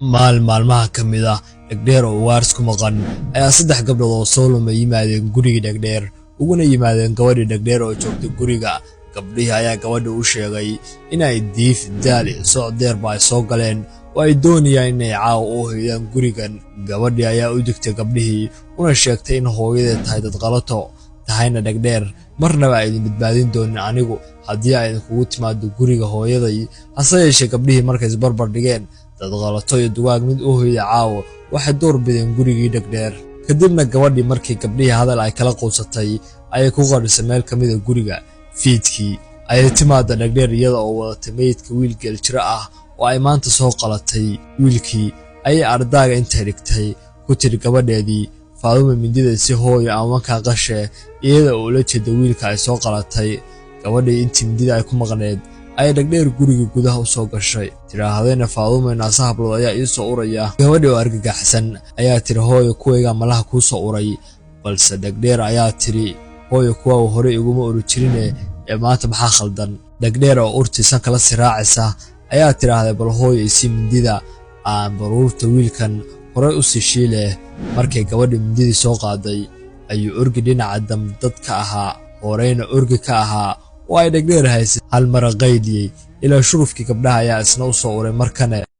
maalmaha ka mid ah dhegdheer oo waaris ku maqan ayaa saddex gabdhood oo soo luma yimaadeen gurigii dhegdheer uguna yimaadeen gabadhii dhegdheer oo joogtay guriga. Gabdhihii ayaa gabadha u sheegay inay diif daali socdeerba ay soo galeen oo ay doonayaan inay caawa u hoydaan gurigan. Gabadhii ayaa u digtay gabdhihii una sheegtay in hooyadeed tahay dad qalato tahayna dhegdheer marnaba ay idin badbaadin doonin anigu haddii ay idinkugu timaado guriga hooyaday. Hase yeeshee gabdhihii markay isbarbar dhigeen dad qalato iyo dugaag mid u hoyda caawa waxay door bideen gurigii dhegdheer. Kadibna gabadhii markii gabdhihii hadal ay kala quusatay ayay ku qadhisay meel ka mid ah guriga. Fiidkii ayay timaada dhegdheer iyada oo wadatay meydka wiil geeljiro ah oo ay maanta soo qalatay. Wiilkii ayay ardaaga intay dhigtay ku tiri gabadheedii Faadumo mindida si hooyo ama ka qashe iyada oo la jeeda wiilka ay soo qalatay. Gabadhii intii mindida ay ku maqneed ay dhegdheer guriga gudaha u soo gashay. Tiraahdeena Faadumo naasa hablood ayaa ii soo uraya. Gabadhii oo argagaxsan ayaa tiri hooyo kuwayga malaha ku soo uray, balse dhegdheer ayaa tiri hooyo kuwa hore iguma uri jirine ee maanta maxaa khaldan. Dhegdheer oo urtiisa kala siraacaysa ayaa tiraahday bal hooyo isi mindida aan baruurta wiilkan hore u sii shiile. Markay gabadhii mindidii soo qaaday ayuu orgi dhinaca dadka ahaa horeyna orgi ka ahaa oo ay dhegdheer haysay hal mar qaydiyay ilaa shurufkii gabdhaha ayaa isna u soo uray markane.